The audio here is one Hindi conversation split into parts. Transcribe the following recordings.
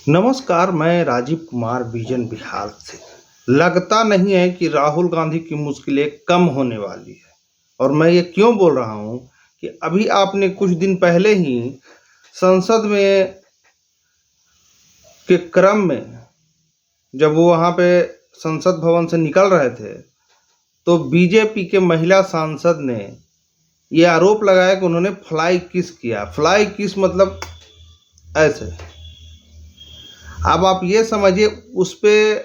नमस्कार, मैं राजीव कुमार विजन बिहार से। लगता नहीं है कि राहुल गांधी की मुश्किलें कम होने वाली है। और मैं ये क्यों बोल रहा हूँ कि अभी आपने कुछ दिन पहले ही संसद में के क्रम में जब वो वहाँ पे संसद भवन से निकल रहे थे तो बीजेपी के महिला सांसद ने ये आरोप लगाया कि उन्होंने फ्लाई किस किया। फ्लाई किस मतलब ऐसे। अब आप ये समझिए, उस पे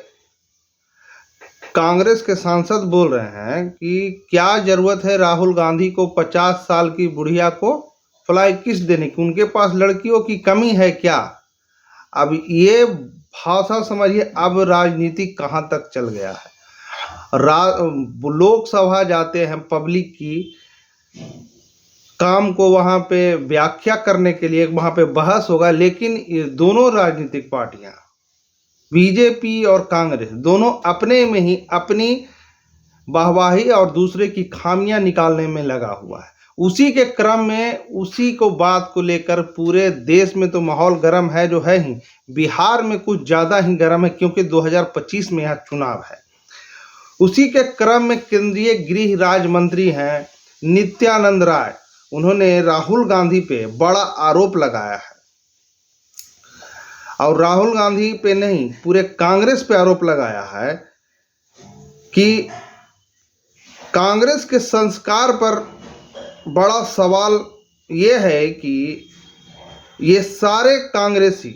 कांग्रेस के सांसद बोल रहे हैं कि क्या जरूरत है राहुल गांधी को 50 साल की बुढ़िया को फ्लाई किस देने की, उनके पास लड़कियों की कमी है क्या। अब ये भाषा समझिए, अब राजनीति कहाँ तक चल गया है। लोकसभा जाते हैं पब्लिक की काम को वहाँ पे व्याख्या करने के लिए, वहाँ पे बहस होगा, लेकिन ये दोनों राजनीतिक पार्टियां बीजेपी और कांग्रेस दोनों अपने में ही अपनी वाहवाही और दूसरे की खामियां निकालने में लगा हुआ है। उसी के क्रम में उसी को बात को लेकर पूरे देश में तो माहौल गर्म है जो है ही, बिहार में कुछ ज़्यादा ही गर्म है क्योंकि 2025 में यहाँ चुनाव है। उसी के क्रम में केंद्रीय गृह राज्य मंत्री हैं नित्यानंद राय, उन्होंने राहुल गांधी पे बड़ा आरोप लगाया है। और राहुल गांधी पे नहीं, पूरे कांग्रेस पे आरोप लगाया है कि कांग्रेस के संस्कार पर बड़ा सवाल ये है कि ये सारे कांग्रेसी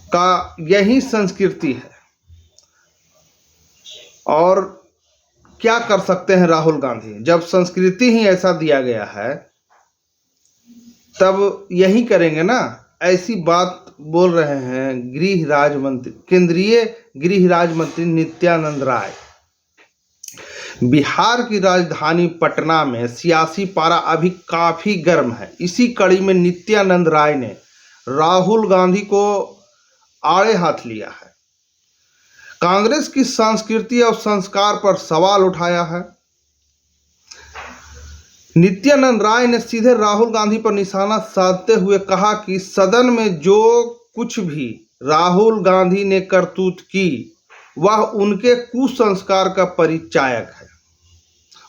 का यही संस्कृति है। और क्या कर सकते हैं राहुल गांधी, जब संस्कृति ही ऐसा दिया गया है तब यही करेंगे ना। ऐसी बात बोल रहे हैं गृह राज्य मंत्री, केंद्रीय गृह राज्य मंत्री नित्यानंद राय। बिहार की राजधानी पटना में सियासी पारा अभी काफी गर्म है। इसी कड़ी में नित्यानंद राय ने राहुल गांधी को आड़े हाथ लिया है, कांग्रेस की संस्कृति और संस्कार पर सवाल उठाया है। नित्यानंद राय ने सीधे राहुल गांधी पर निशाना साधते हुए कहा कि सदन में जो कुछ भी राहुल गांधी ने करतूत की वह उनके कुसंस्कार का परिचायक है।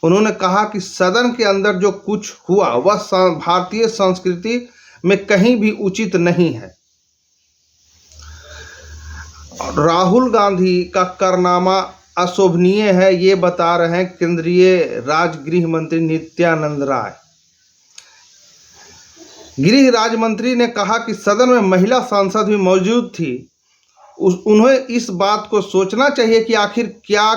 उन्होंने कहा कि सदन के अंदर जो कुछ हुआ वह भारतीय संस्कृति में कहीं भी उचित नहीं है। राहुल गांधी का कारनामा अशोभनीय है, ये बता रहे हैं केंद्रीय राज्य गृह मंत्री नित्यानंद राय। गृह राज्य मंत्री ने कहा कि सदन में महिला सांसद भी मौजूद थी, उन्हें इस बात को सोचना चाहिए कि आखिर क्या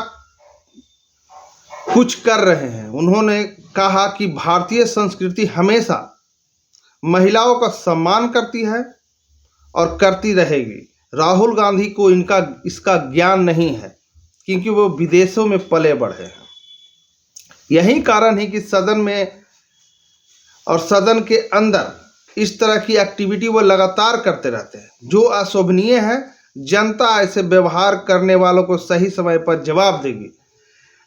कुछ कर रहे हैं। उन्होंने कहा कि भारतीय संस्कृति हमेशा महिलाओं का सम्मान करती है और करती रहेगी। राहुल गांधी को इसका ज्ञान नहीं है क्योंकि वो विदेशों में पले बढ़े हैं। यही कारण है कि सदन में और सदन के अंदर इस तरह की एक्टिविटी वो लगातार करते रहते हैं, जो अशोभनीय है। जनता ऐसे व्यवहार करने वालों को सही समय पर जवाब देगी।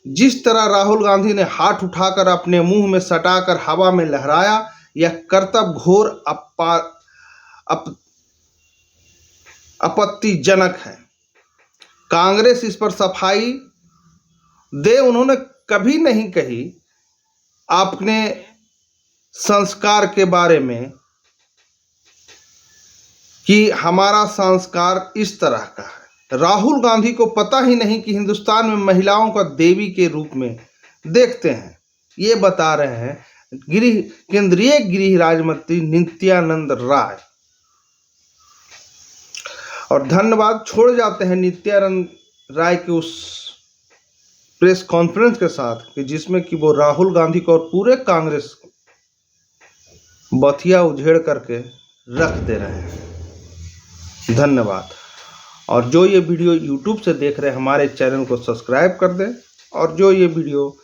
जिस तरह राहुल गांधी ने हाथ उठाकर अपने मुंह में सटाकर हवा में लहराया, यह कर्तव्य घोर आपत्तिजनक है। कांग्रेस इस पर सफाई दे। उन्होंने कभी नहीं कही अपने संस्कार के बारे में कि हमारा संस्कार इस तरह का है। राहुल गांधी को पता ही नहीं कि हिंदुस्तान में महिलाओं को देवी के रूप में देखते हैं, ये बता रहे हैं केंद्रीय गृह राज्य मंत्री नित्यानंद राय। और धन्यवाद छोड़ जाते हैं नित्यानंद राय के उस प्रेस कॉन्फ्रेंस के साथ कि जिसमें कि वो राहुल गांधी को और पूरे कांग्रेस बथिया उझेड़ करके रख दे रहे हैं। धन्यवाद। और जो ये वीडियो यूट्यूब से देख रहे हैं हमारे चैनल को सब्सक्राइब कर दें, और जो ये वीडियो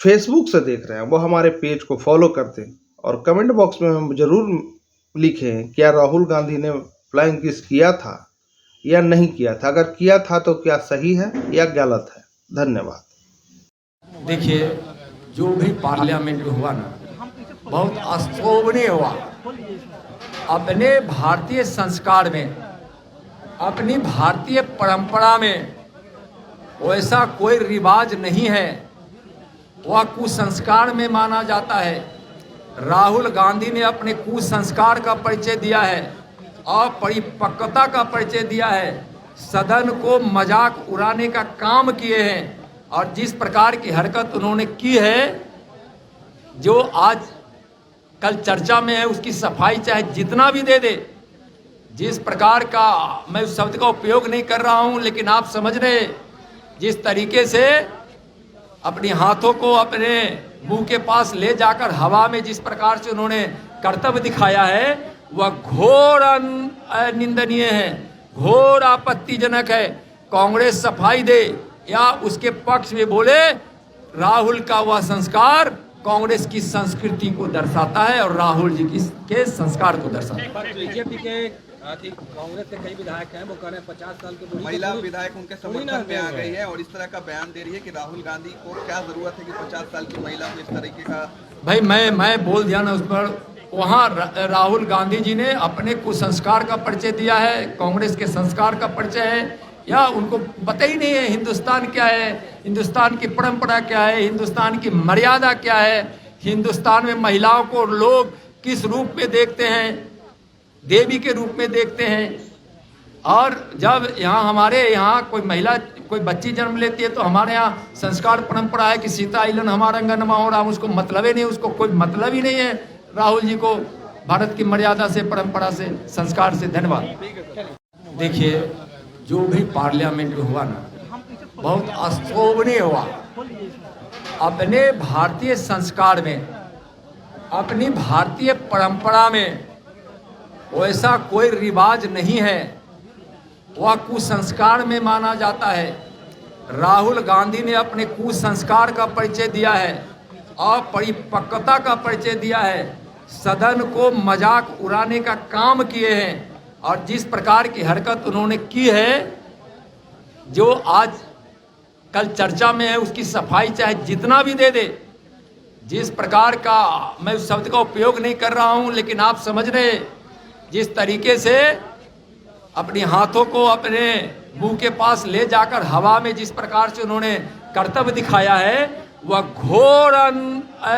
फेसबुक से देख रहे हैं वो हमारे पेज को फॉलो कर दें। और कमेंट बॉक्स में हम जरूर लिखें क्या राहुल गांधी ने फ्लाइंग किस किया था या नहीं किया था। अगर किया था तो क्या सही है या गलत है। धन्यवाद। देखिए, जो भी पार्लियामेंट में हुआ ना, बहुत अशोभनीय हुआ। अपने भारतीय संस्कार में, अपनी भारतीय परंपरा में वैसा कोई रिवाज नहीं है, वह कुसंस्कार में माना जाता है। राहुल गांधी ने अपने कुसंस्कार का परिचय दिया है, अपरिपक्वता का परिचय दिया है, सदन को मजाक उड़ाने का काम किए हैं और जिस प्रकार की हरकत उन्होंने की है, जो आज कल चर्चा में है, उसकी सफाई चाहे जितना भी दे दे, जिस प्रकार का, मैं उस शब्द का उपयोग नहीं कर रहा हूं, लेकिन आप समझ रहे, जिस तरीके से अपने हाथों को अपने मुंह के पास ले जाकर हवा में जिस प्रकार से उन्होंने कर्तव्य दिखाया है, वह घोर निंदनीय है, घोर आपत्तिजनक है। कांग्रेस सफाई दे या उसके पक्ष में बोले, राहुल का वह संस्कार कांग्रेस की संस्कृति को दर्शाता है और राहुल जी के संस्कार को दर्शाता है। बीजेपी के कांग्रेस के कई विधायक हैं, वो कह रहे हैं 50 साल के महिला विधायक उनके समर्थन में आ गई है और इस तरह का बयान दे रही है कि राहुल गांधी को क्या जरूरत है कि 50 साल की महिला को इस तरीके का। भाई मैं बोल दिया ना उस पर। वहाँ राहुल गांधी जी ने अपने कुसंस्कार का परिचय दिया है, कांग्रेस के संस्कार का परिचय है, या उनको पता ही नहीं है हिंदुस्तान क्या है, हिंदुस्तान की परंपरा क्या है, हिंदुस्तान की मर्यादा क्या है, हिंदुस्तान में महिलाओं को लोग किस रूप में देखते हैं, देवी के रूप में देखते हैं। और जब यहाँ हमारे यहाँ कोई महिला, कोई बच्ची जन्म लेती है तो हमारे यहाँ संस्कार परंपरा है कि सीता इलन हमारा अंगनमा हो रहा, उसको मतलब ही नहीं, उसको कोई मतलब ही नहीं है राहुल जी को भारत की मर्यादा से, परंपरा से, संस्कार से। धन्यवाद। देखिए, जो भी पार्लियामेंट में हुआ ना, बहुत अशोभनीय हुआ। अपने भारतीय संस्कार में, अपनी भारतीय परंपरा में वैसा कोई रिवाज नहीं है, वह कुसंस्कार में माना जाता है। राहुल गांधी ने अपने कुसंस्कार का परिचय दिया है, अपरिपक्वता का परिचय दिया है, सदन को मजाक उड़ाने का काम किए हैं और जिस प्रकार की हरकत उन्होंने की है, जो आज कल चर्चा में है, उसकी सफाई चाहे जितना भी दे दे, जिस प्रकार का, मैं उस शब्द का उपयोग नहीं कर रहा हूं, लेकिन आप समझ रहे, जिस तरीके से अपने हाथों को अपने मुंह के पास ले जाकर हवा में जिस प्रकार से उन्होंने कर्तव्य दिखाया है, वह घोर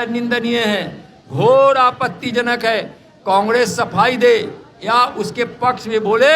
निंदनीय है, घोर आपत्तिजनक है। कांग्रेस सफाई दे या उसके पक्ष में बोले,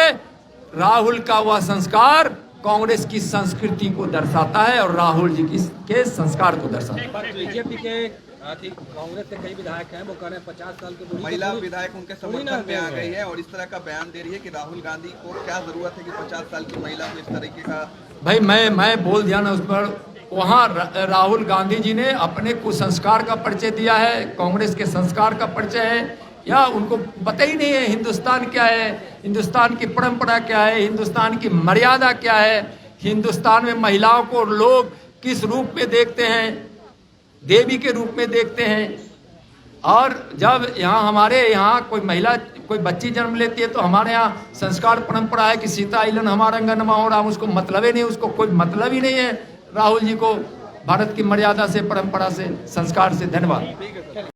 राहुल का वह संस्कार कांग्रेस की संस्कृति को दर्शाता है और राहुल जी के संस्कार को दर्शाता है। बीजेपी के कांग्रेस के कई विधायक हैं, वो कह रहे हैं 50 साल के महिला विधायक उनके समर्थन में आ गई है और इस तरह का बयान दे रही है कि राहुल गांधी को क्या जरूरत है कि 50 साल की महिला को इस तरीके का। भाई मैं बोल दिया ना उस पर। वहाँ राहुल गांधी जी ने अपने कुसंस्कार का परिचय दिया है, कांग्रेस के संस्कार का परिचय है, या उनको पता ही नहीं है हिंदुस्तान क्या है, हिंदुस्तान की परंपरा क्या है, हिंदुस्तान की मर्यादा क्या है, हिंदुस्तान में महिलाओं को लोग किस रूप में देखते हैं, देवी के रूप में देखते हैं। और जब यहाँ हमारे यहाँ कोई महिला, कोई बच्ची जन्म लेती है तो हमारे यहाँ संस्कार परंपरा है कि सीता इलन हमारा अंगनमा हो रहा, उसको मतलब ही नहीं, उसको कोई मतलब ही नहीं है राहुल जी को भारत की मर्यादा से, परंपरा से, संस्कार से। धन्यवाद।